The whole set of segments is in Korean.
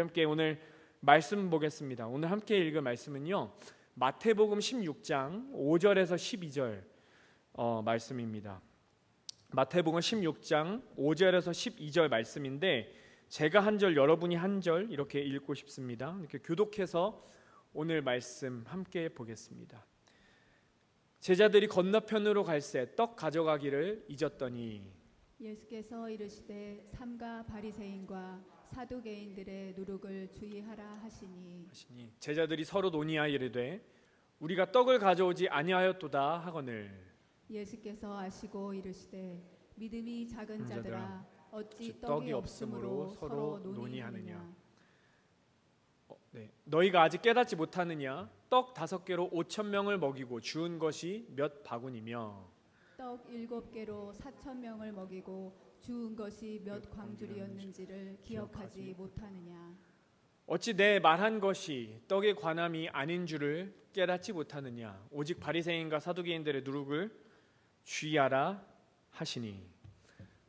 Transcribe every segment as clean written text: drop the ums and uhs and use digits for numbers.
함께 오늘 말씀 보겠습니다. 오늘 함께 읽을 말씀은요, 마태복음 16장 5절에서 12절 말씀입니다. 마태복음 16장 5절에서 12절 말씀인데, 제가 한 절, 여러분이 한 절 이렇게 읽고 싶습니다. 이렇게 교독해서 오늘 말씀 함께 보겠습니다. 제자들이 건너편으로 갈새 떡 가져가기를 잊었더니 예수께서 이르시되 삼가 바리새인과 사두개인들의 누룩을 주의하라 하시니 제자들이 서로 논의하여 이르되 우리가 떡을 가져오지 아니하였도다 하거늘 예수께서 아시고 이르시되 믿음이 작은 자들아 어찌 떡이 없으므로 서로 논의하느냐. 너희가 아직 깨닫지 못하느냐. 떡 5개로 5,000명을 먹이고 주운 것이 몇 바구니며 떡 7개로 4,000명을 먹이고 주운 것이 몇 광줄이었는지를 기억하지 못하느냐. 어찌 내 말한 것이 떡의 관함이 아닌 줄을 깨닫지 못하느냐. 오직 바리새인과 사두개인들의 누룩을 주의하라 하시니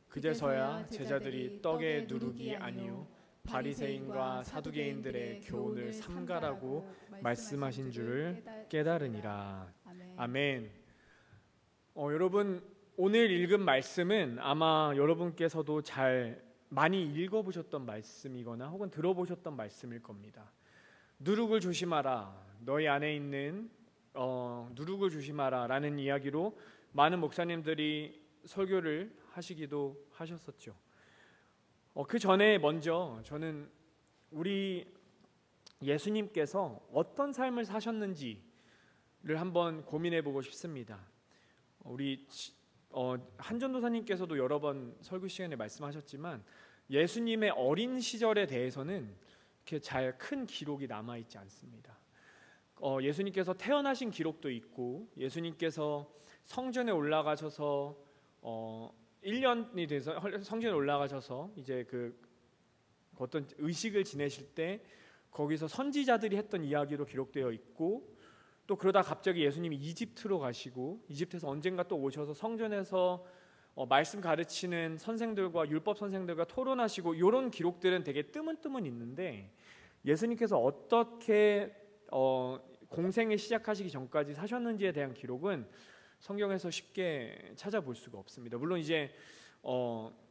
그제서야 제자들이 떡의 누룩이 아니요 바리새인과 사두개인들의 교훈을 삼가라고 말씀하신 줄을 깨달으니라. 아멘. 여러분, 오늘 읽은 말씀은 아마 여러분께서도 잘 많이 읽어보셨던 말씀이거나 혹은 들어보셨던 말씀일 겁니다. 누룩을 조심하라, 너희 안에 있는 누룩을 조심하라 라는 이야기로 많은 목사님들이 설교를 하시기도 하셨었죠. 그 전에 먼저 저는 우리 예수님께서 어떤 삶을 사셨는지를 한번 고민해 보고 싶습니다. 우리 한전도사님께서도 여러 번 설교 시간에 말씀하셨지만 예수님의 어린 시절에 대해서는 이렇게 잘 큰 기록이 남아 있지 않습니다. 예수님께서 태어나신 기록도 있고, 예수님께서 성전에 올라가셔서 1년이 돼서 성전에 올라가셔서 이제 그 어떤 의식을 지내실 때 거기서 선지자들이 했던 이야기로 기록되어 있고, 또 그러다 갑자기 예수님이 이집트로 가시고 이집트에서 언젠가 또 오셔서 성전에서 말씀 가르치는 선생들과 율법 선생들과 토론하시고, 이런 기록들은 되게 뜨문뜨문 있는데 예수님께서 어떻게 공생을 시작하시기 전까지 사셨는지에 대한 기록은 성경에서 쉽게 찾아볼 수가 없습니다. 물론 이제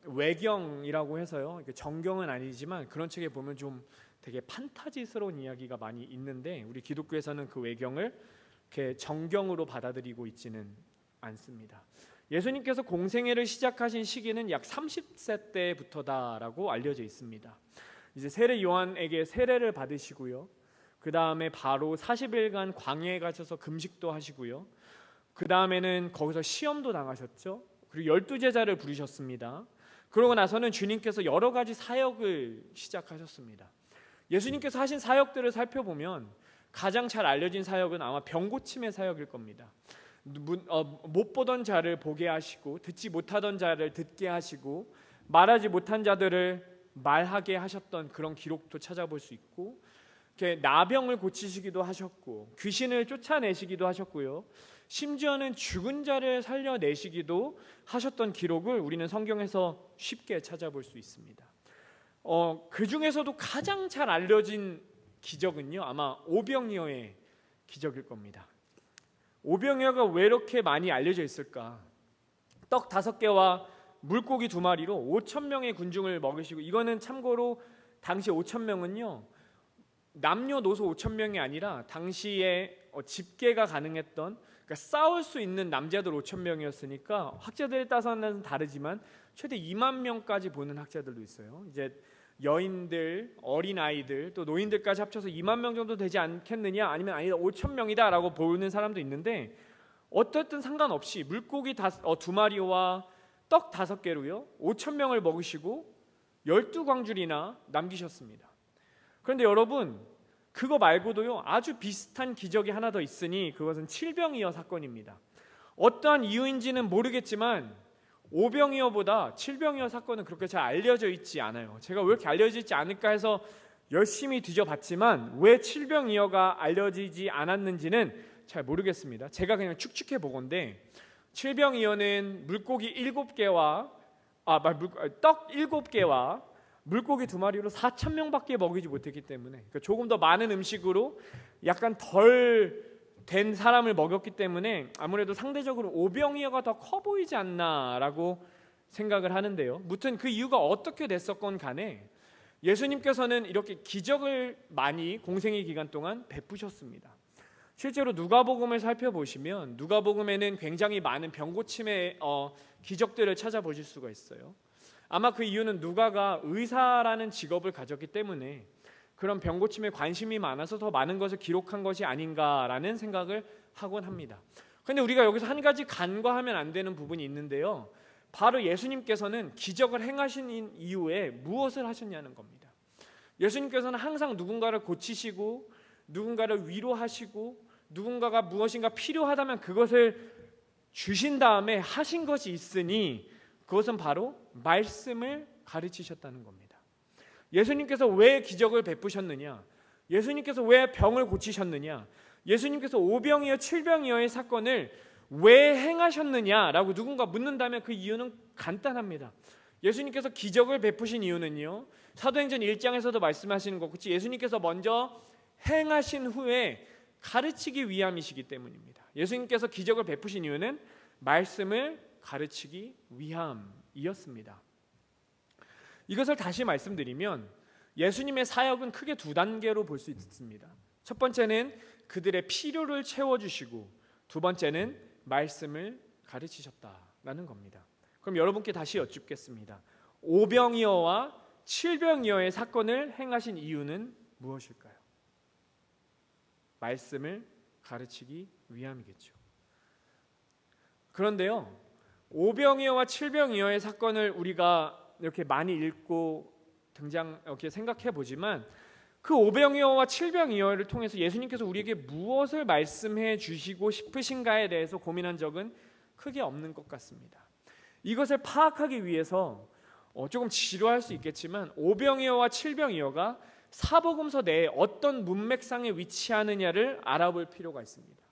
외경이라고 해서요, 정경은 아니지만 그런 책에 보면 좀 되게 판타지스러운 이야기가 많이 있는데 우리 기독교에서는 그 외경을 이렇게 정경으로 받아들이고 있지는 않습니다. 예수님께서 공생애를 시작하신 시기는 약 30세 때부터다라고 알려져 있습니다. 이제 세례 요한에게 세례를 받으시고요, 그 다음에 바로 40일간 광야에 가셔서 금식도 하시고요, 그 다음에는 거기서 시험도 당하셨죠. 그리고 12제자를 부르셨습니다. 그러고 나서는 주님께서 여러 가지 사역을 시작하셨습니다. 예수님께서 하신 사역들을 살펴보면 가장 잘 알려진 사역은 아마 병고침의 사역일 겁니다. 못 보던 자를 보게 하시고, 듣지 못하던 자를 듣게 하시고, 말하지 못한 자들을 말하게 하셨던 그런 기록도 찾아볼 수 있고, 이렇게 나병을 고치시기도 하셨고, 귀신을 쫓아내시기도 하셨고요, 심지어는 죽은 자를 살려내시기도 하셨던 기록을 우리는 성경에서 쉽게 찾아볼 수 있습니다. 그 중에서도 가장 잘 알려진 기적은요, 아마 오병이어의 기적일 겁니다. 오병이어가 왜 이렇게 많이 알려져 있을까? 떡 5개와 물고기 2마리로 5,000명의 군중을 먹이시고, 이거는 참고로 당시 5,000명은요 남녀노소 5,000명이 아니라 당시에 집계가 가능했던, 그러니까 싸울 수 있는 남자들 5,000명이었으니까 학자들에 따라서는 다르지만 최대 2만 명까지 보는 학자들도 있어요. 이제 여인들, 어린아이들, 또 노인들까지 합쳐서 2만 명 정도 되지 않겠느냐, 아니면 아니다 5,000명이다라고 보는 사람도 있는데, 어쨌든 상관없이 물고기 2마리와 떡 5개로요 5,000명을 먹으시고 12광줄이나 남기셨습니다. 그런데 여러분, 그거 말고도요 아주 비슷한 기적이 하나 더 있으니 그것은 칠병이어 사건입니다. 어떠한 이유인지는 모르겠지만 오병이어보다 칠병이어 사건은 그렇게 잘 알려져 있지 않아요. 제가 왜 이렇게 알려져 있지 않을까 해서 열심히 뒤져봤지만 왜 칠병이어가 알려지지 않았는지는 잘 모르겠습니다. 제가 그냥 축축해 보건데, 칠병이어는 물고기 7개와 떡 7개와 물고기 2마리로 4,000명밖에 먹이지 못했기 때문에, 그러니까 조금 더 많은 음식으로 약간 덜 된 사람을 먹였기 때문에 아무래도 상대적으로 오병이어가 더 커 보이지 않나라고 생각을 하는데요. 무튼 그 이유가 어떻게 됐었건 간에 예수님께서는 이렇게 기적을 많이 공생의 기간 동안 베푸셨습니다. 실제로 누가복음을 살펴보시면 누가복음에는 굉장히 많은 병고침의 기적들을 찾아보실 수가 있어요. 아마 그 이유는 누가가 의사라는 직업을 가졌기 때문에 그런 병고침에 관심이 많아서 더 많은 것을 기록한 것이 아닌가라는 생각을 하곤 합니다. 그런데 우리가 여기서 한 가지 간과하면 안 되는 부분이 있는데요. 바로 예수님께서는 기적을 행하신 이후에 무엇을 하셨냐는 겁니다. 예수님께서는 항상 누군가를 고치시고 누군가를 위로하시고 누군가가 무엇인가 필요하다면 그것을 주신 다음에 하신 것이 있으니 그것은 바로 말씀을 가르치셨다는 겁니다. 예수님께서 왜 기적을 베푸셨느냐? 예수님께서 왜 병을 고치셨느냐? 예수님께서 오병이어 칠병이어의 사건을 왜 행하셨느냐라고 누군가 묻는다면 그 이유는 간단합니다. 예수님께서 기적을 베푸신 이유는요, 사도행전 1장에서도 말씀하시는 것같이 예수님께서 먼저 행하신 후에 가르치기 위함이시기 때문입니다. 예수님께서 기적을 베푸신 이유는 말씀을 가르치기 위함이었습니다. 이것을 다시 말씀드리면 예수님의 사역은 크게 2단계로 볼 수 있습니다. 첫 번째는 그들의 필요를 채워주시고 두 번째는 말씀을 가르치셨다라는 겁니다. 그럼 여러분께 다시 여쭙겠습니다. 오병이어와 칠병이어의 사건을 행하신 이유는 무엇일까요? 말씀을 가르치기 위함이겠죠. 그런데요, 오병이어와 칠병이어의 사건을 우리가 이렇게 많이 읽고 이렇게 생각해 보지만 그 오병이어와 칠병이어를 통해서 예수님께서 우리에게 무엇을 말씀해 주시고 싶으신가에 대해서 고민한 적은 크게 없는 것 같습니다. 이것을 파악하기 위해서 조금 지루할 수 있겠지만 오병이어와 칠병이어가 사복음서 내에 어떤 문맥상에 위치하느냐를 알아볼 필요가 있습니다.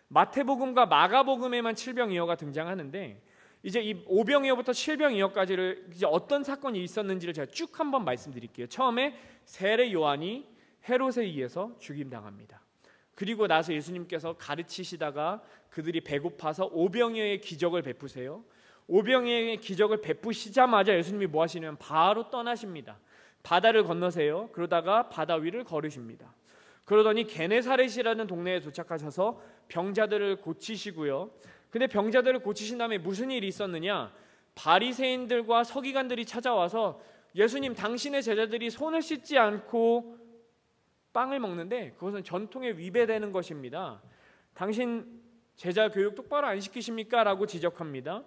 마태복음과 마가복음에만 칠병이어가 등장하는데 이제 이 오병이어부터 칠병이어까지를 이제 어떤 사건이 있었는지를 제가 쭉 한번 말씀드릴게요. 처음에 세례 요한이 헤롯에 의해서 죽임당합니다. 그리고 나서 예수님께서 가르치시다가 그들이 배고파서 오병이어의 기적을 베푸세요. 오병이어의 기적을 베푸시자마자 예수님이 뭐 하시냐면 바로 떠나십니다. 바다를 건너세요. 그러다가 바다 위를 걸으십니다. 그러더니 게네사렛이라는 동네에 도착하셔서 병자들을 고치시고요. 근데 병자들을 고치신 다음에 무슨 일이 있었느냐? 바리새인들과 서기관들이 찾아와서 예수님, 당신의 제자들이 손을 씻지 않고 빵을 먹는데 그것은 전통에 위배되는 것입니다. 당신 제자 교육 똑바로 안 시키십니까? 라고 지적합니다.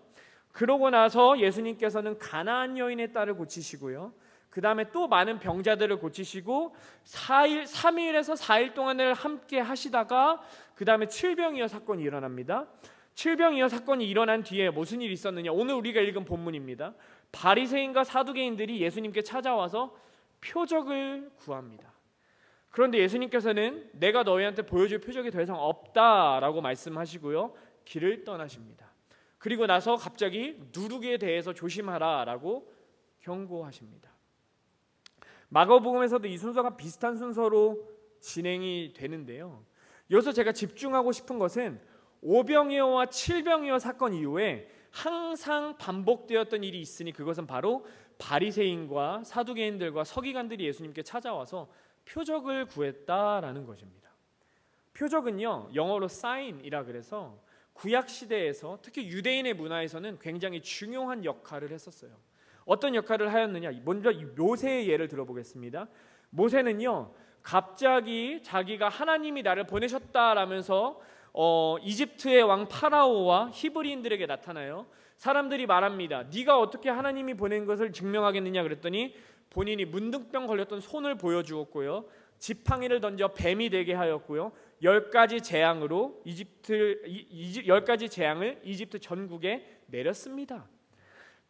그러고 나서 예수님께서는 가나안 여인의 딸을 고치시고요. 그 다음에 또 많은 병자들을 고치시고 3일에서 4일 동안을 함께 하시다가 그 다음에 칠병이어 사건이 일어납니다. 칠병이어 사건이 일어난 뒤에 무슨 일이 있었느냐? 오늘 우리가 읽은 본문입니다. 바리새인과 사두개인들이 예수님께 찾아와서 표적을 구합니다. 그런데 예수님께서는 내가 너희한테 보여줄 표적이 더 이상 없다라고 말씀하시고요. 길을 떠나십니다. 그리고 나서 갑자기 누룩에 대해서 조심하라라고 경고하십니다. 마가복음에서도 이 순서가 비슷한 순서로 진행이 되는데요. 여기서 제가 집중하고 싶은 것은 오병이어와 칠병이어 사건 이후에 항상 반복되었던 일이 있으니 그것은 바로 바리새인과 사두개인들과 서기관들이 예수님께 찾아와서 표적을 구했다라는 것입니다. 표적은요, 영어로 sign이라 그래서 구약 시대에서 특히 유대인의 문화에서는 굉장히 중요한 역할을 했었어요. 어떤 역할을 하였느냐? 먼저 모세의 예를 들어보겠습니다. 모세는요, 갑자기 자기가 하나님이 나를 보내셨다라면서 이집트의 왕 파라오와 히브리인들에게 나타나요. 사람들이 말합니다. 네가 어떻게 하나님이 보낸 것을 증명하겠느냐 그랬더니 본인이 문둥병 걸렸던 손을 보여주었고요. 지팡이를 던져 뱀이 되게 하였고요. 10가지 재앙으로 10가지 재앙을 이집트 전국에 내렸습니다.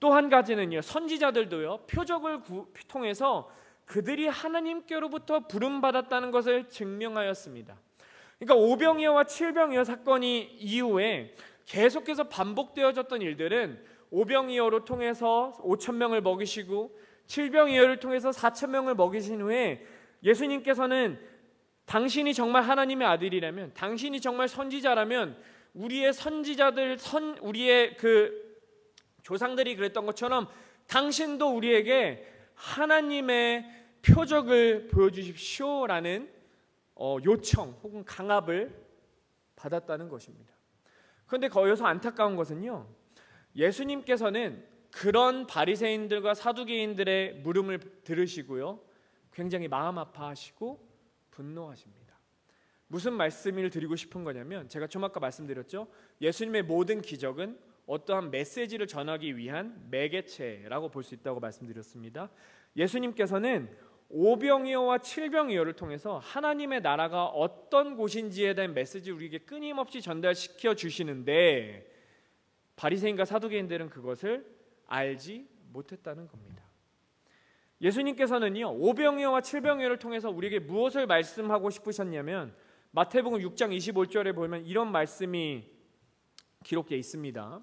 또 한 가지는요, 선지자들도요, 표적을 통해서 그들이 하나님께로부터 부름받았다는 것을 증명하였습니다. 그러니까 오병이어와 칠병이어 사건이 이후에 계속해서 반복되어졌던 일들은 오병이어로 통해서 5,000명을 먹이시고 칠병이어를 통해서 4천 명을 먹이신 후에 예수님께서는 당신이 정말 하나님의 아들이라면, 당신이 정말 선지자라면 우리의 선지자들, 우리의 그 조상들이 그랬던 것처럼 당신도 우리에게 하나님의 표적을 보여주십시오라는 요청 혹은 강압을 받았다는 것입니다. 그런데 거기서 안타까운 것은요, 예수님께서는 그런 바리새인들과 사두개인들의 물음을 들으시고요, 굉장히 마음 아파하시고 분노하십니다. 무슨 말씀을 드리고 싶은 거냐면, 제가 좀 아까 말씀드렸죠, 예수님의 모든 기적은 어떠한 메시지를 전하기 위한 매개체라고 볼 수 있다고 말씀드렸습니다. 예수님께서는 오병이어와 칠병이어를 통해서 하나님의 나라가 어떤 곳인지에 대한 메시지를 우리에게 끊임없이 전달시켜 주시는데, 바리새인과 사두개인들은 그것을 알지 못했다는 겁니다. 예수님께서는요, 오병이어와 칠병이어를 통해서 우리에게 무엇을 말씀하고 싶으셨냐면, 마태복음 6장 25절에 보면 이런 말씀이 기록되어 있습니다.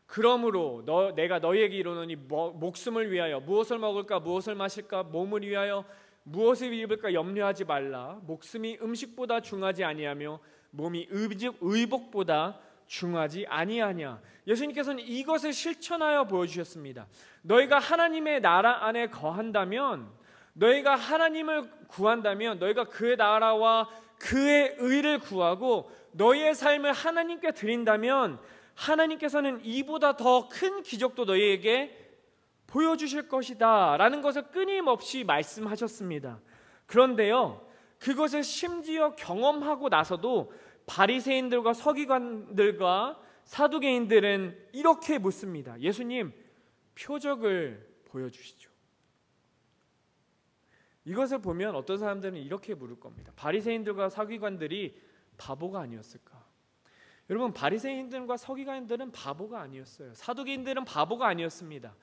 그러므로 내가 너희에게 이르노니 목숨을 위하여 무엇을 먹을까 무엇을 마실까, 몸을 위하여 무엇을 입을까 염려하지 말라. 목숨이 음식보다 중하지 아니하며 몸이 의복보다 중하지 아니하냐. 예수님께서는 이것을 실천하여 보여주셨습니다. 너희가 하나님의 나라 안에 거한다면, 너희가 하나님을 구한다면, 너희가 그의 나라와 그의 의를 구하고 너희의 삶을 하나님께 드린다면 하나님께서는 이보다 더 큰 기적도 너희에게 보여주실 것이다 라는 것을 끊임없이 말씀하셨습니다. 그런데요, 그것을 심지어 경험하고 나서도 바리새인들과 서기관들과 사두개인들은 이렇게 묻습니다. 예수님, 표적을 보여주시죠. 이것을 보면 어떤 사람들은 이렇게 물을 겁니다. 바리새인들과 서기관들이 바보가 아니었을까? 여러분, 바리새인들과 서기관들은 바보가 아니었어요. 사두개인들은 바보가 아니었습니다.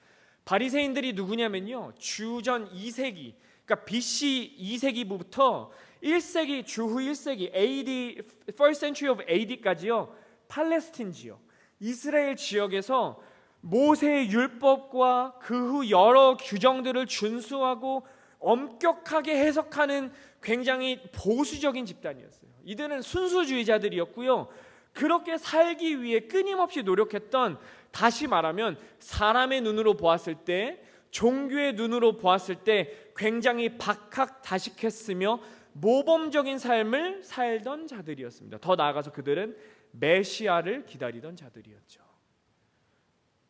바리새인들이 누구냐면요, 주전 2세기, 그러니까 BC 2세기부터 1세기, 주후 1세기, AD, First Century of AD까지요, 팔레스틴 지역, 이스라엘 지역에서 모세의 율법과 그 후 여러 규정들을 준수하고 엄격하게 해석하는 굉장히 보수적인 집단이었어요. 이들은 순수주의자들이었고요, 그렇게 살기 위해 끊임없이 노력했던, 다시 말하면 사람의 눈으로 보았을 때, 종교의 눈으로 보았을 때 굉장히 박학다식했으며 모범적인 삶을 살던 자들이었습니다. 더 나아가서 그들은 메시아를 기다리던 자들이었죠.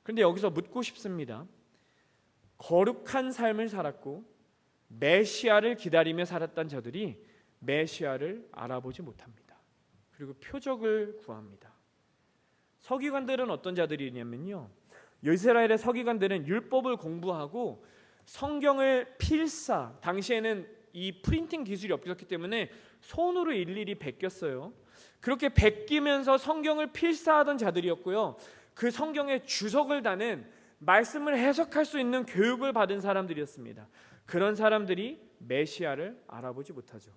그런데 여기서 묻고 싶습니다. 거룩한 삶을 살았고 메시아를 기다리며 살았던 자들이 메시아를 알아보지 못합니다. 그리고 표적을 구합니다. 서기관들은 어떤 자들이냐면요, 이스라엘의 서기관들은 율법을 공부하고 성경을 필사, 당시에는 이 프린팅 기술이 없었기 때문에 손으로 일일이 베꼈어요. 그렇게 베끼면서 성경을 필사하던 자들이었고요, 그 성경에 주석을 다는, 말씀을 해석할 수 있는 교육을 받은 사람들이었습니다. 그런 사람들이 메시아를 알아보지 못하죠.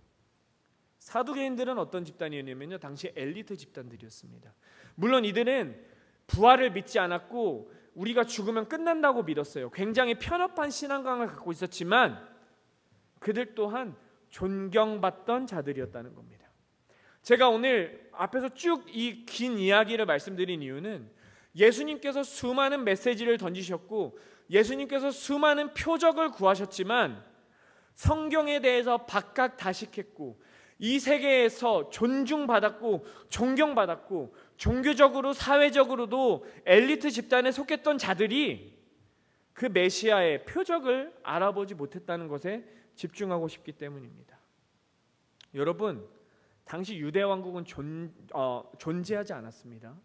사두개인들은 어떤 집단이었냐면요, 당시 엘리트 집단들이었습니다. 물론 이들은 부활을 믿지 않았고 우리가 죽으면 끝난다고 믿었어요. 굉장히 편협한 신앙관을 갖고 있었지만 그들 또한 존경받던 자들이었다는 겁니다. 제가 오늘 앞에서 쭉 이 긴 이야기를 말씀드린 이유는, 예수님께서 수많은 메시지를 던지셨고 예수님께서 수많은 표적을 구하셨지만 성경에 대해서 박학다식했고 이 세계에서 존중받았고 존경받았고 종교적으로 사회적으로도 엘리트 집단에 속했던 자들이 그 메시아의 표적을 알아보지 못했다는 것에 집중하고 싶기 때문입니다. 여러분, 당시 유대 왕국은 존재하지 않았습니다.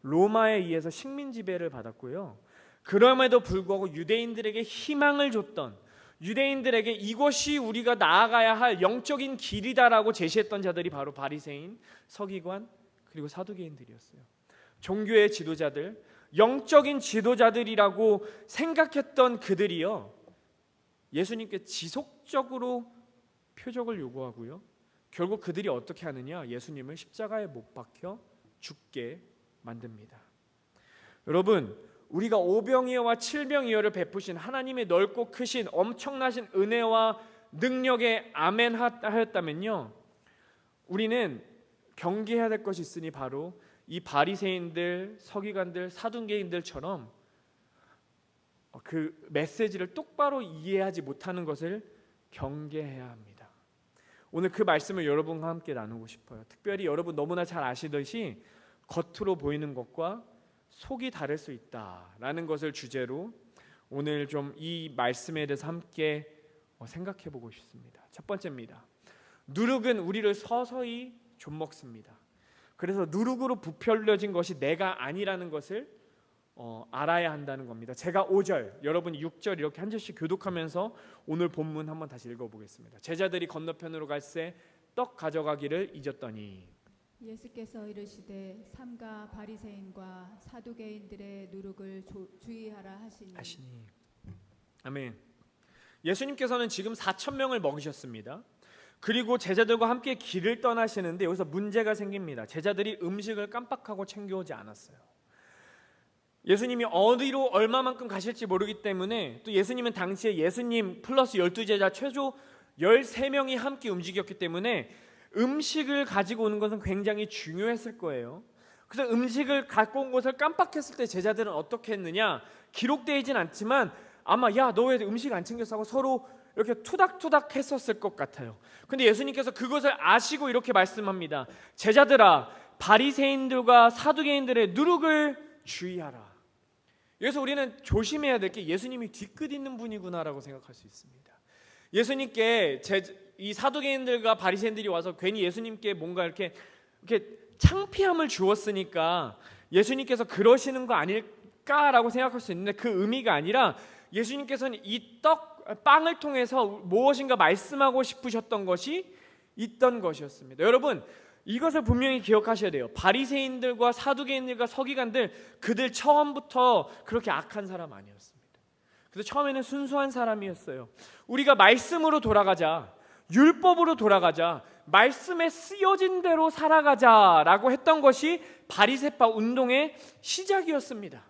로마에 의해서 식민 지배를 받았고요, 그럼에도 불구하고 유대인들에게 희망을 줬던, 유대인들에게 이것이 우리가 나아가야 할 영적인 길이다라고 제시했던 자들이 바로 바리새인, 서기관, 그리고 사두개인들이었어요. 종교의 지도자들, 영적인 지도자들이라고 생각했던 그들이요, 예수님께 지속적으로 표적을 요구하고요, 결국 그들이 어떻게 하느냐, 예수님을 십자가에 못 박혀 죽게 만듭니다. 여러분, 우리가 오병이어와 칠병이어를 베푸신 하나님의 넓고 크신 엄청나신 은혜와 능력에 아멘하였다면요, 우리는 경계해야 될 것이 있으니 바로 이 바리새인들, 서기관들, 사두개인들처럼 그 메시지를 똑바로 이해하지 못하는 것을 경계해야 합니다. 오늘 그 말씀을 여러분과 함께 나누고 싶어요. 특별히 여러분 너무나 잘 아시듯이 겉으로 보이는 것과 속이 다를 수 있다라는 것을 주제로 오늘 좀 이 말씀에 대해서 함께 생각해 보고 싶습니다. 첫 번째입니다. 누룩은 우리를 서서히 좀먹습니다. 그래서 누룩으로 부풀려진 것이 내가 아니라는 것을 알아야 한다는 겁니다. 제가 5절, 여러분이 6절 이렇게 한 절씩 교독하면서 오늘 본문 한번 다시 읽어보겠습니다. 제자들이 건너편으로 갈새 떡 가져가기를 잊었더니 예수께서 이르시되 삼가 바리새인과 사두개인들의 누룩을 주의하라 하시니. 아멘. 예수님께서는 지금 4,000명을 먹이셨습니다. 그리고 제자들과 함께 길을 떠나시는데 여기서 문제가 생깁니다. 제자들이 음식을 깜빡하고 챙겨오지 않았어요. 예수님이 어디로 얼마만큼 가실지 모르기 때문에, 또 예수님은 당시에 예수님 플러스 12제자 최소 13명이 함께 움직였기 때문에 음식을 가지고 오는 것은 굉장히 중요했을 거예요. 그래서 음식을 갖고 온 것을 깜빡했을 때 제자들은 어떻게 했느냐, 기록되어 있진 않지만 아마 야 너 왜 음식 안 챙겼어 하고 서로 이렇게 투닥투닥 했었을 것 같아요. 근데 예수님께서 그것을 아시고 이렇게 말씀합니다. 제자들아, 바리새인들과 사두개인들의 누룩을 주의하라. 여기서 우리는 조심해야 될 게 예수님이 뒤끝 있는 분이구나라고 생각할 수 있습니다. 예수님께 이 사두개인들과 바리새인들이 와서 괜히 예수님께 뭔가 이렇게 창피함을 주었으니까 예수님께서 그러시는 거 아닐까라고 생각할 수 있는데, 그 의미가 아니라 예수님께서는 이 빵을 통해서 무엇인가 말씀하고 싶으셨던 것이 있던 것이었습니다. 여러분, 이것을 분명히 기억하셔야 돼요. 바리새인들과 사두개인들과 서기관들, 그들 처음부터 그렇게 악한 사람 아니었습니다. 그래서 처음에는 순수한 사람이었어요. 우리가 말씀으로 돌아가자, 율법으로 돌아가자, 말씀에 쓰여진 대로 살아가자라고 했던 것이 바리새파 운동의 시작이었습니다.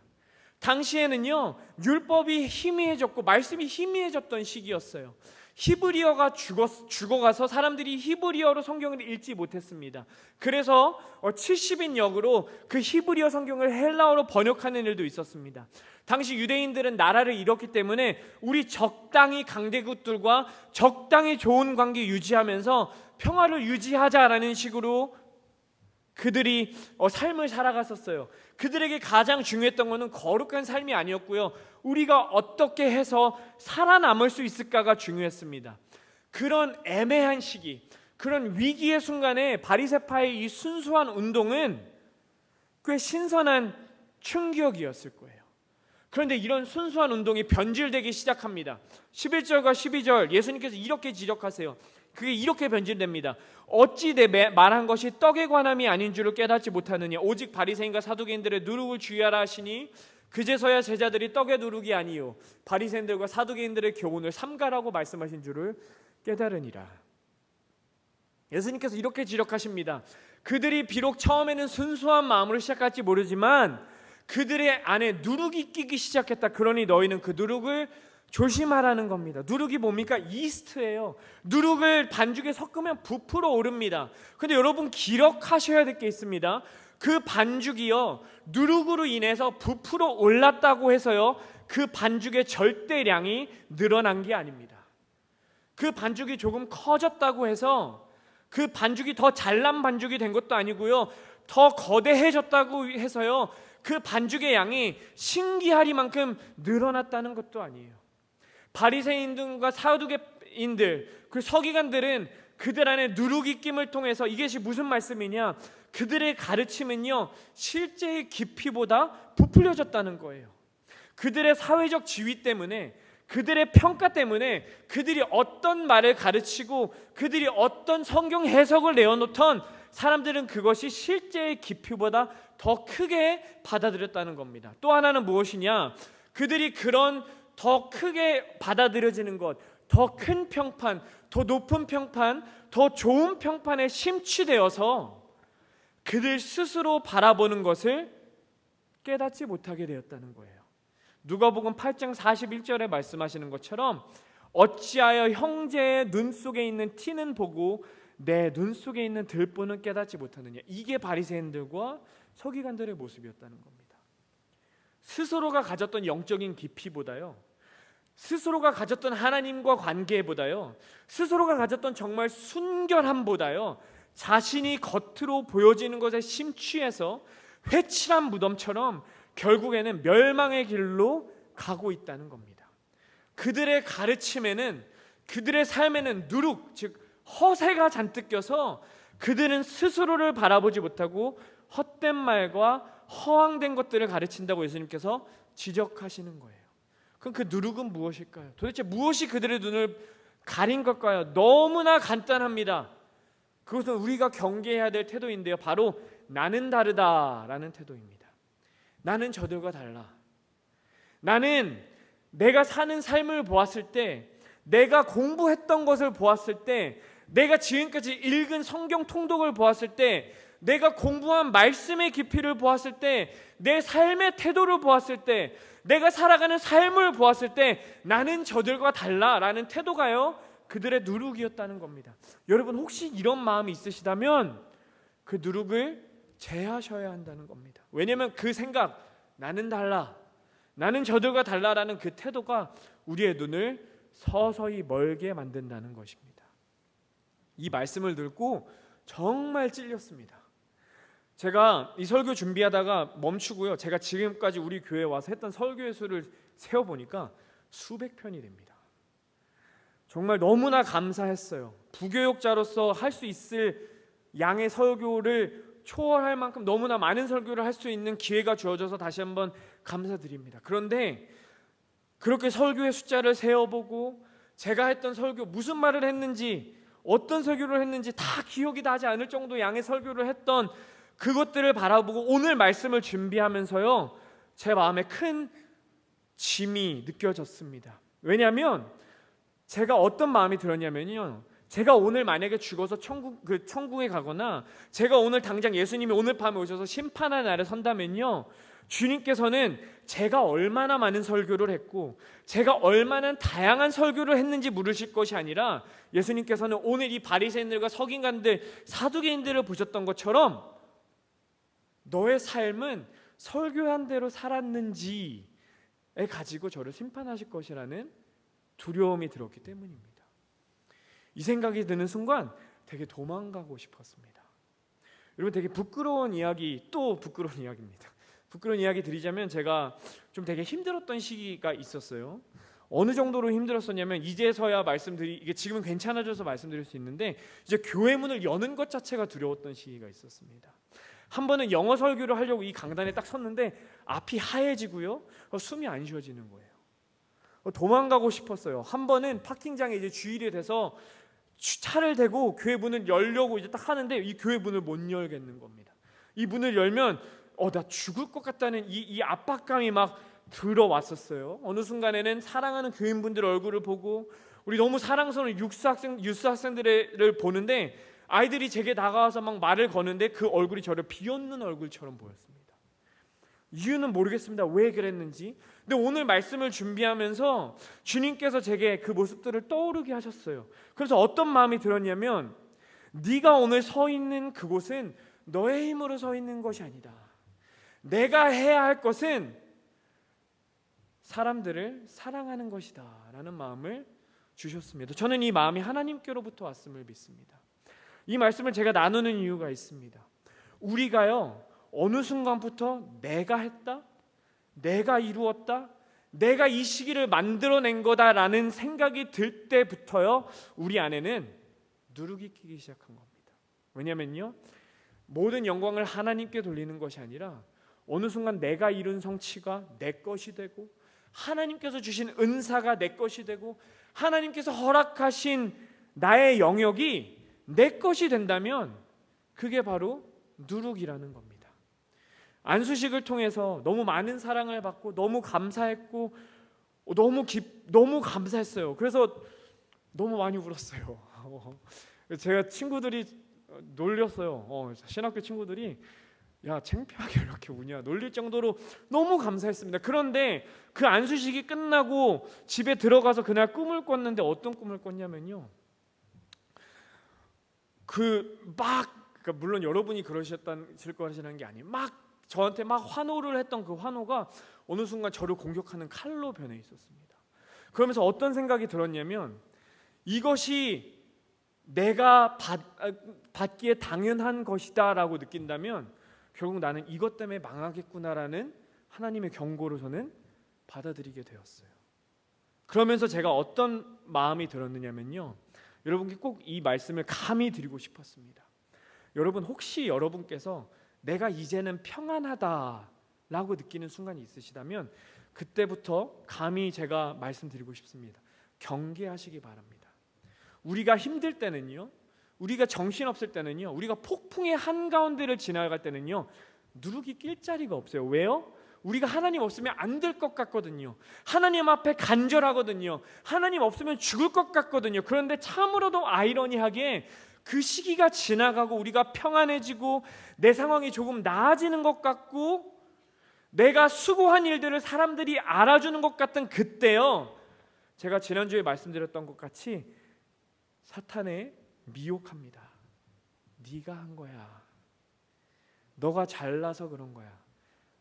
당시에는요, 율법이 희미해졌고 말씀이 희미해졌던 시기였어요. 히브리어가 죽어가서 사람들이 히브리어로 성경을 읽지 못했습니다. 그래서 70인 역으로 그 히브리어 성경을 헬라어로 번역하는 일도 있었습니다. 당시 유대인들은 나라를 잃었기 때문에 우리 적당히 강대국들과 적당히 좋은 관계 유지하면서 평화를 유지하자라는 식으로 그들이 삶을 살아갔었어요. 그들에게 가장 중요했던 것은 거룩한 삶이 아니었고요, 우리가 어떻게 해서 살아남을 수 있을까가 중요했습니다. 그런 애매한 시기, 그런 위기의 순간에 바리새파의 이 순수한 운동은 꽤 신선한 충격이었을 거예요. 그런데 이런 순수한 운동이 변질되기 시작합니다. 11절과 12절 예수님께서 이렇게 지적하세요. 그게 이렇게 변질됩니다. 어찌 내 말한 것이 떡에 관함이 아닌 줄을 깨닫지 못하느냐. 오직 바리새인과 사두개인들의 누룩을 주의하라 하시니 그제서야 제자들이 떡의 누룩이 아니요 바리새인들과 사두개인들의 교훈을 삼가라고 말씀하신 줄을 깨달으니라. 예수님께서 이렇게 지적하십니다. 그들이 비록 처음에는 순수한 마음으로 시작할지 모르지만 그들의 안에 누룩이 끼기 시작했다. 그러니 너희는 그 누룩을 조심하라는 겁니다. 누룩이 뭡니까? 이스트예요. 누룩을 반죽에 섞으면 부풀어 오릅니다. 근데 여러분 기억하셔야 될 게 있습니다. 그 반죽이요, 누룩으로 인해서 부풀어 올랐다고 해서요, 그 반죽의 절대량이 늘어난 게 아닙니다. 그 반죽이 조금 커졌다고 해서 그 반죽이 더 잘난 반죽이 된 것도 아니고요, 더 거대해졌다고 해서요, 그 반죽의 양이 신기하리만큼 늘어났다는 것도 아니에요. 바리새인들과 사두개인들, 그 서기관들은 그들 안에 누룩이 낌을 통해서, 이것이 무슨 말씀이냐, 그들의 가르침은요 실제의 깊이보다 부풀려졌다는 거예요. 그들의 사회적 지위 때문에, 그들의 평가 때문에 그들이 어떤 말을 가르치고 그들이 어떤 성경 해석을 내어놓던 사람들은 그것이 실제의 깊이보다 더 크게 받아들였다는 겁니다. 또 하나는 무엇이냐, 그들이 그런 더 크게 받아들여지는 것, 더 큰 평판, 더 높은 평판, 더 좋은 평판에 심취되어서 그들 스스로 바라보는 것을 깨닫지 못하게 되었다는 거예요. 누가복음 8장 41절에 말씀하시는 것처럼 어찌하여 형제의 눈 속에 있는 티는 보고 내 눈 속에 있는 들보는 깨닫지 못하느냐. 이게 바리새인들과 서기관들의 모습이었다는 겁니다. 스스로가 가졌던 영적인 깊이보다요, 스스로가 가졌던 하나님과 관계보다요, 스스로가 가졌던 정말 순결함보다요, 자신이 겉으로 보여지는 것에 심취해서 회칠한 무덤처럼 결국에는 멸망의 길로 가고 있다는 겁니다. 그들의 가르침에는, 그들의 삶에는 누룩, 즉 허세가 잔뜩 껴서 그들은 스스로를 바라보지 못하고 헛된 말과 허황된 것들을 가르친다고 예수님께서 지적하시는 거예요. 그럼 그 누룩은 무엇일까요? 도대체 무엇이 그들의 눈을 가린 걸까요? 너무나 간단합니다. 그것은 우리가 경계해야 될 태도인데요, 바로 나는 다르다라는 태도입니다. 나는 저들과 달라. 나는 내가 사는 삶을 보았을 때, 내가 공부했던 것을 보았을 때, 내가 지금까지 읽은 성경 통독을 보았을 때, 내가 공부한 말씀의 깊이를 보았을 때, 내 삶의 태도를 보았을 때, 내가 살아가는 삶을 보았을 때 나는 저들과 달라라는 태도가요, 그들의 누룩이었다는 겁니다. 여러분 혹시 이런 마음이 있으시다면 그 누룩을 제하셔야 한다는 겁니다. 왜냐하면 그 생각, 나는 달라, 나는 저들과 달라라는 그 태도가 우리의 눈을 서서히 멀게 만든다는 것입니다. 이 말씀을 듣고 정말 찔렸습니다. 제가 이 설교 준비하다가 멈추고요, 제가 지금까지 우리 교회에 와서 했던 설교의 수를 세어보니까 수백 편이 됩니다. 정말 너무나 감사했어요. 부교육자로서 할 수 있을 양의 설교를 초월할 만큼 너무나 많은 설교를 할 수 있는 기회가 주어져서 다시 한번 감사드립니다. 그런데 그렇게 설교의 숫자를 세어보고 제가 했던 설교, 무슨 말을 했는지, 어떤 설교를 했는지 다 기억이 나지 않을 정도 양의 설교를 했던 그것들을 바라보고 오늘 말씀을 준비하면서요, 제 마음에 큰 짐이 느껴졌습니다. 왜냐하면 제가 어떤 마음이 들었냐면요, 제가 오늘 만약에 죽어서 천국에 가거나 제가 오늘 당장 예수님이 오늘 밤에 오셔서 심판의 날에 선다면요, 주님께서는 제가 얼마나 많은 설교를 했고 제가 얼마나 다양한 설교를 했는지 물으실 것이 아니라 예수님께서는 오늘 이 바리새인들과 서기관들, 사두개인들을 보셨던 것처럼 너의 삶은 설교한 대로 살았는지에 가지고 저를 심판하실 것이라는 두려움이 들었기 때문입니다. 이 생각이 드는 순간 되게 도망가고 싶었습니다. 여러분, 되게 부끄러운 이야기, 또 부끄러운 이야기입니다. 부끄러운 이야기 드리자면 제가 좀 되게 힘들었던 시기가 있었어요. 어느 정도로 힘들었었냐면 이제서야 이게 지금은 괜찮아져서 말씀드릴 수 있는데 이제 교회 문을 여는 것 자체가 두려웠던 시기가 있었습니다. 한 번은 영어 설교를 하려고 이 강단에 딱 섰는데 앞이 하얘지고요, 숨이 안 쉬어지는 거예요. 도망가고 싶었어요. 한 번은 파킹장에 이제 주일이 돼서 차를 대고 교회 문을 열려고 이제 딱 하는데 이 교회 문을 못 열겠는 겁니다. 이 문을 열면 나 죽을 것 같다는 이 압박감이 막 들어왔었어요. 어느 순간에는 사랑하는 교인분들 얼굴을 보고 우리 너무 사랑스러운 유스학생들을 보는데 아이들이 제게 다가와서 막 말을 거는데 그 얼굴이 저를 비웃는 얼굴처럼 보였습니다. 이유는 모르겠습니다. 왜 그랬는지. 근데 오늘 말씀을 준비하면서 주님께서 제게 그 모습들을 떠오르게 하셨어요. 그래서 어떤 마음이 들었냐면, 네가 오늘 서 있는 그곳은 너의 힘으로 서 있는 것이 아니다. 내가 해야 할 것은 사람들을 사랑하는 것이다 라는 마음을 주셨습니다. 저는 이 마음이 하나님께로부터 왔음을 믿습니다. 이 말씀을 제가 나누는 이유가 있습니다. 우리가요, 어느 순간부터 내가 했다, 내가 이루었다, 내가 이 시기를 만들어낸 거다라는 생각이 들 때부터요, 우리 안에는 누룩이 끼기 시작한 겁니다. 왜냐면요, 모든 영광을 하나님께 돌리는 것이 아니라 어느 순간 내가 이룬 성취가 내 것이 되고 하나님께서 주신 은사가 내 것이 되고 하나님께서 허락하신 나의 영역이 내 것이 된다면 그게 바로 누룩이라는 겁니다. 안수식을 통해서 너무 많은 사랑을 받고 너무 감사했고 너무 감사했어요. 그래서 너무 많이 울었어요. 제가 친구들이 놀렸어요. 신학교 친구들이 야, 창피하게 이렇게 우냐 놀릴 정도로 너무 감사했습니다. 그런데 그 안수식이 끝나고 집에 들어가서 그날 꿈을 꿨는데 어떤 꿈을 꿨냐면요, 그러니까 물론 여러분이 그러셨을 거라는 게 아니에요. 막 저한테 막 환호를 했던 그 환호가 어느 순간 저를 공격하는 칼로 변해 있었습니다. 그러면서 어떤 생각이 들었냐면, 이것이 내가 받기에 당연한 것이다라고 느낀다면 결국 나는 이것 때문에 망하겠구나라는 하나님의 경고를 저는 받아들이게 되었어요. 그러면서 제가 어떤 마음이 들었느냐면요, 여러분께 꼭 이 말씀을 감히 드리고 싶었습니다. 여러분, 혹시 여러분께서 내가 이제는 평안하다라고 느끼는 순간이 있으시다면 그때부터 감히 제가 말씀드리고 싶습니다. 경계하시기 바랍니다. 우리가 힘들 때는요, 우리가 정신없을 때는요, 우리가 폭풍의 한가운데를 지나갈 때는요, 누룩이 낄 자리가 없어요. 왜요? 우리가 하나님 없으면 안 될 것 같거든요. 하나님 앞에 간절하거든요. 하나님 없으면 죽을 것 같거든요. 그런데 참으로도 아이러니하게 그 시기가 지나가고 우리가 평안해지고 내 상황이 조금 나아지는 것 같고 내가 수고한 일들을 사람들이 알아주는 것 같은 그때요, 제가 지난주에 말씀드렸던 것 같이 사탄에 미혹합니다. 네가 한 거야. 너가 잘나서 그런 거야.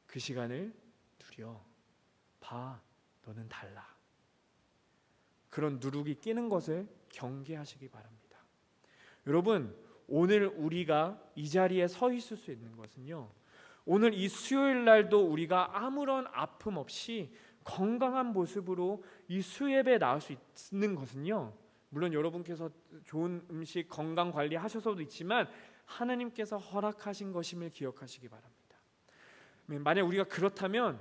그 시간을 누려. 봐, 너는 달라. 그런 누룩이 끼는 것을 경계하시기 바랍니다. 여러분, 오늘 우리가 이 자리에 서 있을 수 있는 것은요, 오늘 이 수요일 날도 우리가 아무런 아픔 없이 건강한 모습으로 이 수예배에 나올 수 있는 것은요, 물론 여러분께서 좋은 음식 건강 관리하셔서도 있지만 하나님께서 허락하신 것임을 기억하시기 바랍니다. 만약 우리가 그렇다면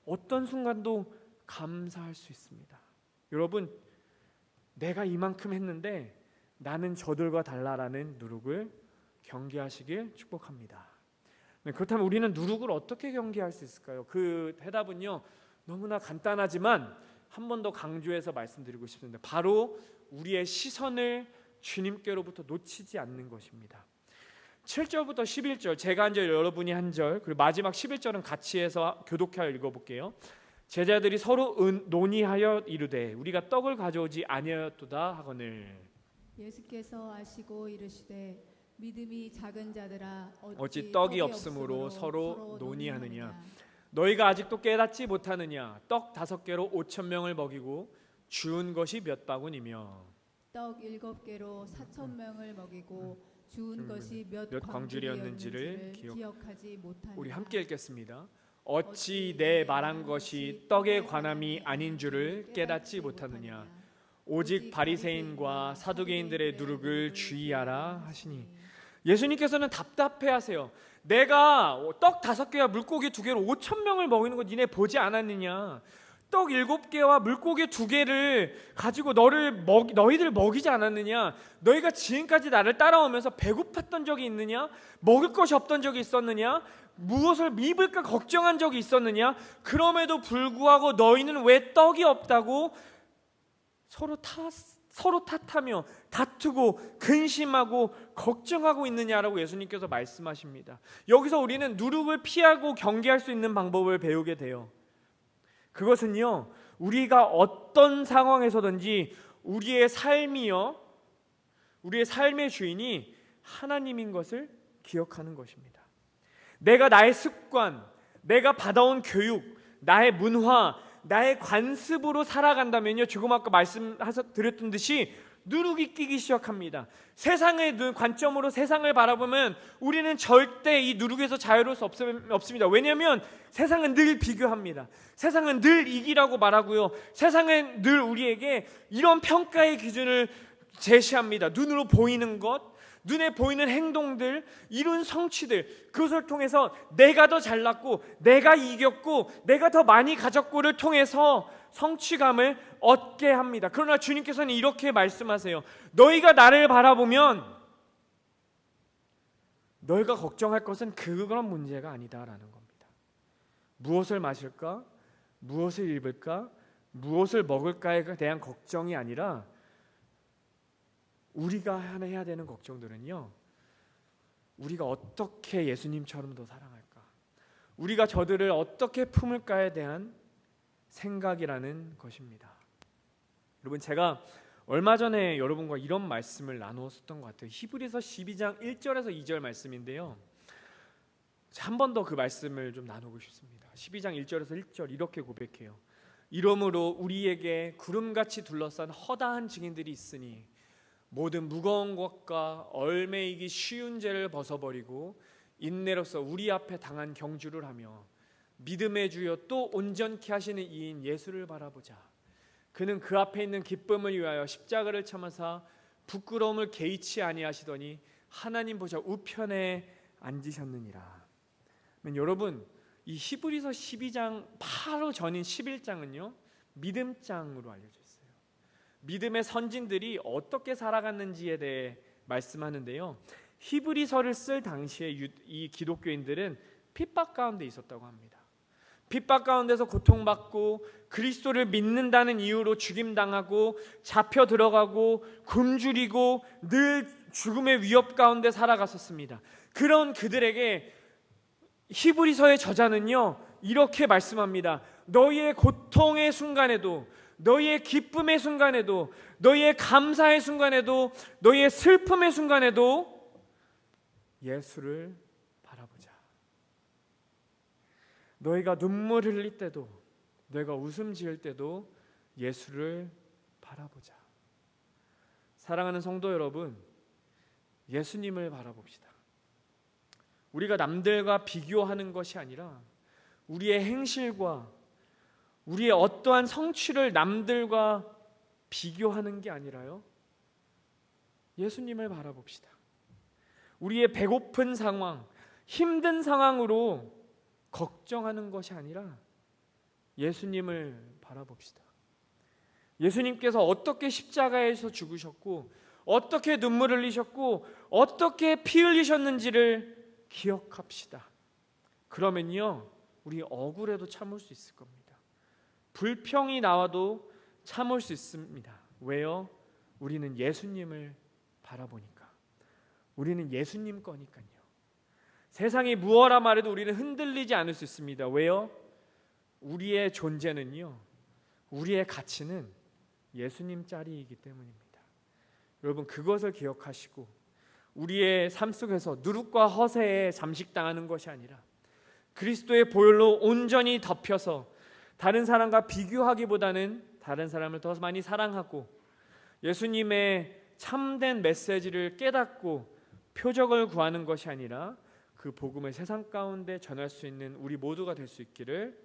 어떤 순간도 감사할 수 있습니다. 여러분, 내가 이만큼 했는데 나는 저들과 달라라는 누룩을 경계하시길 축복합니다. 그렇다면 우리는 누룩을 어떻게 경계할 수 있을까요? 그 대답은요, 너무나 간단하지만 한 번 더 강조해서 말씀드리고 싶습니다. 바로 우리의 시선을 주님께로부터 놓치지 않는 것입니다. 7절부터 11절, 제가 한 절 여러분이 한 절, 그리고 마지막 11절은 같이 해서 교독하여 읽어볼게요. 제자들이 서로 논의하여 이르되 우리가 떡을 가져오지 아니하였도다 하거늘 예수께서 아시고 이르시되 믿음이 작은 자들아 어찌 떡이 없으므로 서로 논의하느냐. 너희가 아직도 깨닫지 못하느냐. 떡 5개로 5,000명을 먹이고 주운 것이 몇 바구니며 떡 7개로 4,000명을 먹이고 주운 것이 몇 광주리였는지를 기억하지 못하느냐. 우리 함께 읽겠습니다. 어찌 내 말한 것이 떡에 관함이 아닌 줄을 깨닫지 못하느냐. 오직 바리새인과 사두개인들의 누룩을 주의하라 하시니. 예수님께서는 답답해하세요. 내가 떡 5개와 물고기 2개로 5,000명을 먹이는 거 니네 보지 않았느냐. 떡 7개와 물고기 2개를 가지고 너희들 먹이지 않았느냐. 너희가 지금까지 나를 따라오면서 배고팠던 적이 있느냐. 먹을 것이 없던 적이 있었느냐. 무엇을 입을까 걱정한 적이 있었느냐. 그럼에도 불구하고 너희는 왜 떡이 없다고 서로 탓하며 다투고 근심하고 걱정하고 있느냐라고 예수님께서 말씀하십니다. 여기서 우리는 누룩을 피하고 경계할 수 있는 방법을 배우게 돼요. 그것은요, 우리가 어떤 상황에서든지 우리의 삶이요, 우리의 삶의 주인이 하나님인 것을 기억하는 것입니다. 내가 나의 습관, 내가 받아온 교육, 나의 문화, 나의 관습으로 살아간다면요, 조금 아까 말씀드렸던 듯이 누룩이 끼기 시작합니다. 세상의 관점으로 세상을 바라보면 우리는 절대 이 누룩에서 자유로울 수 없습니다. 왜냐하면 세상은 늘 비교합니다. 세상은 늘 이기라고 말하고요, 세상은 늘 우리에게 이런 평가의 기준을 제시합니다. 눈으로 보이는 것, 눈에 보이는 행동들, 이룬 성취들, 그것을 통해서 내가 더 잘났고 내가 이겼고 내가 더 많이 가졌고를 통해서 성취감을 얻게 합니다. 그러나 주님께서는 이렇게 말씀하세요. 너희가 나를 바라보면 너희가 걱정할 것은 그런 문제가 아니다라는 겁니다. 무엇을 마실까? 무엇을 입을까? 무엇을 먹을까에 대한 걱정이 아니라 우리가 해야 되는 걱정들은요, 우리가 어떻게 예수님처럼 더 사랑할까? 우리가 저들을 어떻게 품을까에 대한 생각이라는 것입니다. 여러분, 제가 얼마 전에 여러분과 이런 말씀을 나누었던 것 같아요. 히브리서 12장 1절에서 2절 말씀인데요. 한 번 더 그 말씀을 좀 나누고 싶습니다. 12장 1절에서 1절 이렇게 고백해요. 이러므로 우리에게 구름같이 둘러싼 허다한 증인들이 있으니 모든 무거운 것과 얽매이기 쉬운 죄를 벗어버리고 인내로서 우리 앞에 당한 경주를 하며 믿음의 주여 또 온전케 하시는 이인 예수를 바라보자. 그는 그 앞에 있는 기쁨을 위하여 십자가를 참으사 부끄러움을 개의치 아니하시더니 하나님 보좌 우편에 앉으셨느니라. 여러분, 이 히브리서 12장 바로 전인 11장은요 믿음장으로 알려져 있어요. 믿음의 선진들이 어떻게 살아갔는지에 대해 말씀하는데요. 히브리서를 쓸 당시에 이 기독교인들은 핍박 가운데 있었다고 합니다. 핍박 가운데서 고통받고 그리스도를 믿는다는 이유로 죽임당하고 잡혀 들어가고 굶주리고 늘 죽음의 위협 가운데 살아갔었습니다. 그런 그들에게 히브리서의 저자는요 이렇게 말씀합니다. 너희의 고통의 순간에도, 너희의 기쁨의 순간에도, 너희의 감사의 순간에도, 너희의 슬픔의 순간에도 예수를 바라보자. 너희가 눈물 흘릴 때도, 너희가 웃음 지을 때도 예수를 바라보자. 사랑하는 성도 여러분, 예수님을 바라봅시다. 우리가 남들과 비교하는 것이 아니라 우리의 행실과 우리의 어떠한 성취를 남들과 비교하는 게 아니라요, 예수님을 바라봅시다. 우리의 배고픈 상황, 힘든 상황으로 걱정하는 것이 아니라 예수님을 바라봅시다. 예수님께서 어떻게 십자가에서 죽으셨고 어떻게 눈물 흘리셨고 어떻게 피 흘리셨는지를 기억합시다. 그러면요 우리 억울해도 참을 수 있을 겁니다. 불평이 나와도 참을 수 있습니다. 왜요? 우리는 예수님을 바라보니까. 우리는 예수님 거니까요. 세상이 무엇라 말해도 우리는 흔들리지 않을 수 있습니다. 왜요? 우리의 존재는요, 우리의 가치는 예수님 자리이기 때문입니다. 여러분, 그것을 기억하시고 우리의 삶 속에서 누룩과 허세에 잠식당하는 것이 아니라 그리스도의 보혈로 온전히 덮여서 다른 사람과 비교하기보다는 다른 사람을 더 많이 사랑하고 예수님의 참된 메시지를 깨닫고 표적을 구하는 것이 아니라 그 복음을 세상 가운데 전할 수 있는 우리 모두가 될 수 있기를